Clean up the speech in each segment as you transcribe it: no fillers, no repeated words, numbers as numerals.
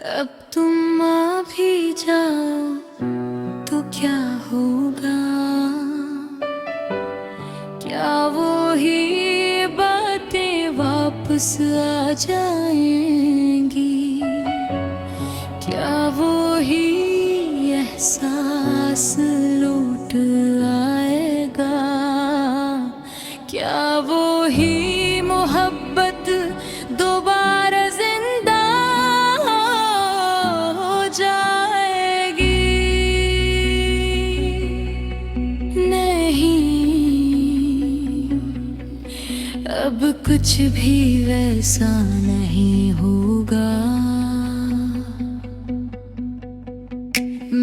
अब तुम आ भी जाओ तो क्या होगा, क्या वो ही बातें वापस आ जाएंगी, क्या वो ही एहसास लौट आएगा, क्या वो ही मोहब्बत दोबारा जिंदा हो जाएगी। नहीं, अब कुछ भी वैसा नहीं होगा।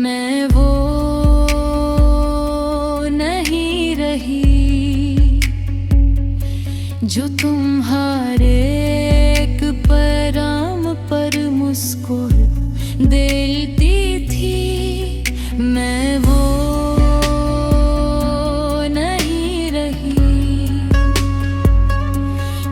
मैं वो नहीं रही जो तुम्हारे एक पैगाम पर मुस्कुरा देती थी। मैं वो नहीं रही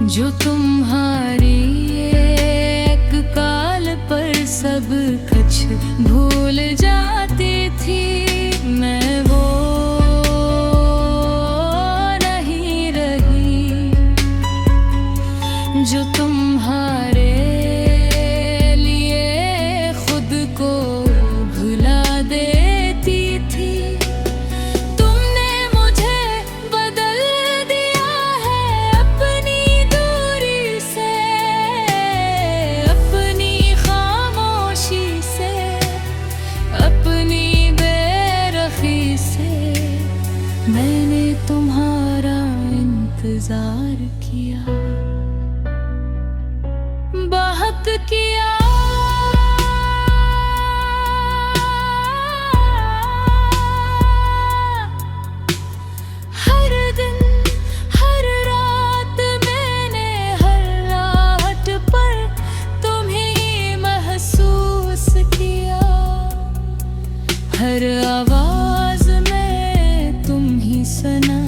जो तुम्हारी एक कॉल पर सब कुछ भूल जाती थी। मैं वो नहीं रही जो तुम्हारे लिए खुद को भुला देती थी। तुमने मुझे बदल दिया है अपनी दूरी से, अपनी खामोशी से, अपनी बेरखी से। मैंने तुम्हारा इंतजार किया, बहुत किया। हर दिन हर रात मैंने हर रात पर तुम्हें ही महसूस किया। हर आवाज में तुम ही सुना।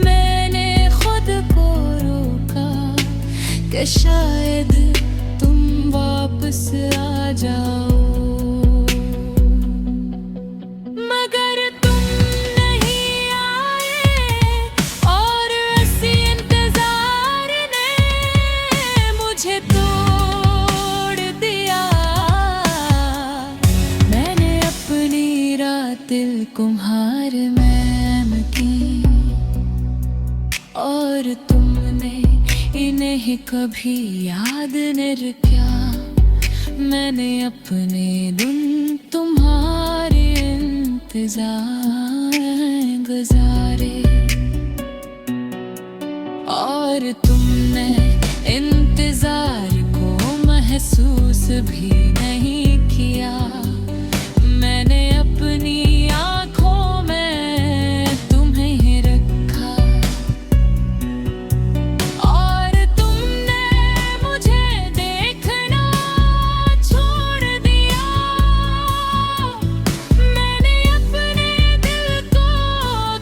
मैंने खुद को रोका कि शायद तुम वापस आ जाओ, मगर तुम नहीं आए और इसी इंतजार ने मुझे तोड़ दिया। मैंने अपनी रात दिल कुम्हार में की और तुमने इन्हें कभी याद नहीं किया। मैंने अपने दिन तुम्हारे इंतजार गुजारे और तुमने इंतजार को महसूस भी नहीं किया। मैंने अपनी आँखों में तुम्हें ही रखा और तुमने मुझे देखना छोड़ दिया। मैंने अपने दिल को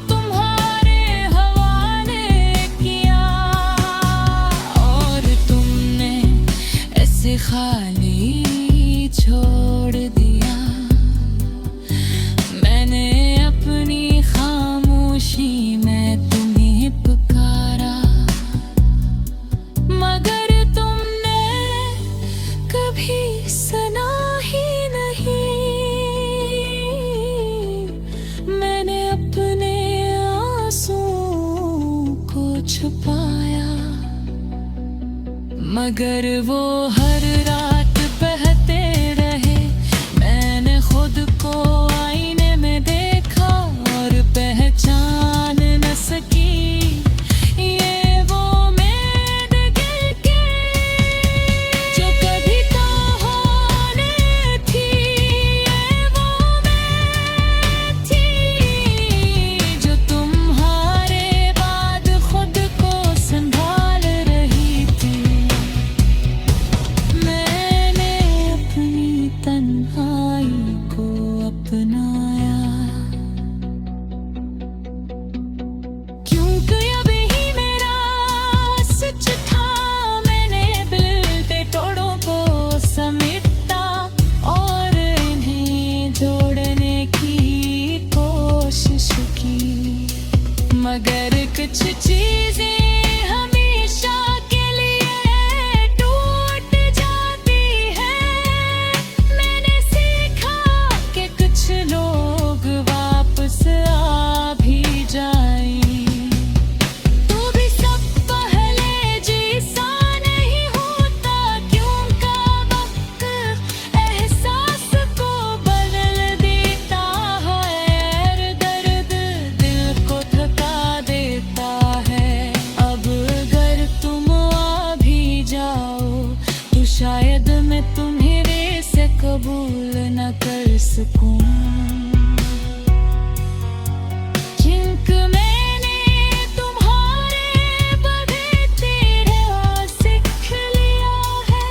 तुम्हारे हवाले किया और तुमने ऐसे खाली छोड़ दिया। मैंने अपनी खामोशी में तुम्हें पुकारा, मगर तुमने कभी सुना ही नहीं। मैंने अपने आंसुओं को छुपाया, मगर वो हर रात बहते रहे। मैंने खुद को आईने में देखा और पहचान न सकी ये वो मेरे दिल के जो कभी तो होने थी। ये वो मैं थी जो तुम्हारे बाद खुद को संभाल रही थी। मैंने अपनी तन्हाई को अपनाया, क्योंकि अभी ही मेरा सच था। मैंने दिल के तोड़ों को समेटा सुकून। जिंक मैंने तुम्हारे बगैते रहा सीख लिया है।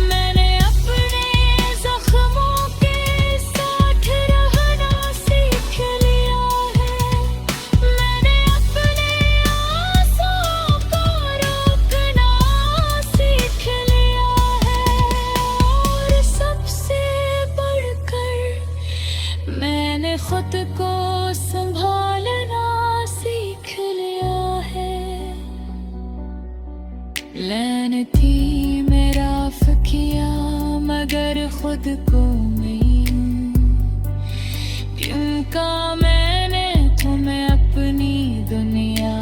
मैंने अपने जख्मों के साथ रहना सीख लिया है। मैंने अपने आंसुओं को रोकना सीख लिया है। और सबसे बढ़कर मैंने खुद को संभालना सीख लिया है। लानती मेरा फकिया मगर खुद को मैं इनका मैंने तुम्हें अपनी दुनिया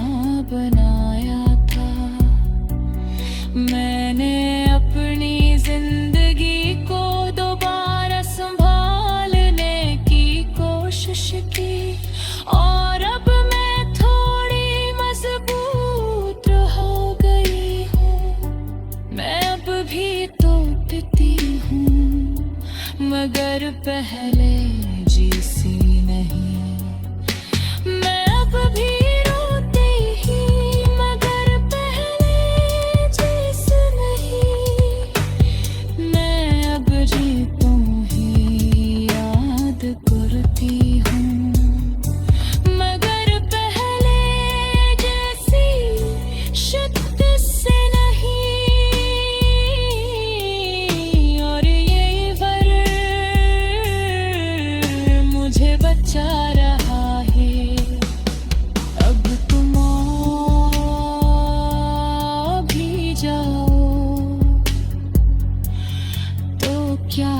बनाया था। मैंने अपनी जिंदगी को दोबारा संभालने की कोशिश की और अब मैं थोड़ी मजबूत हो गई हूँ। मैं अब भी टूटती हूँ मगर पहले जैसी नहीं। मैं अब भी रोती ही मगर पहले जैसे नहीं। मैं अब जीतू ही याद करती हूँ मगर पहले जैसी शिद्दत से नहीं। और ये वर मुझे बचा रहा है। अब तुम भी जाओ तो क्या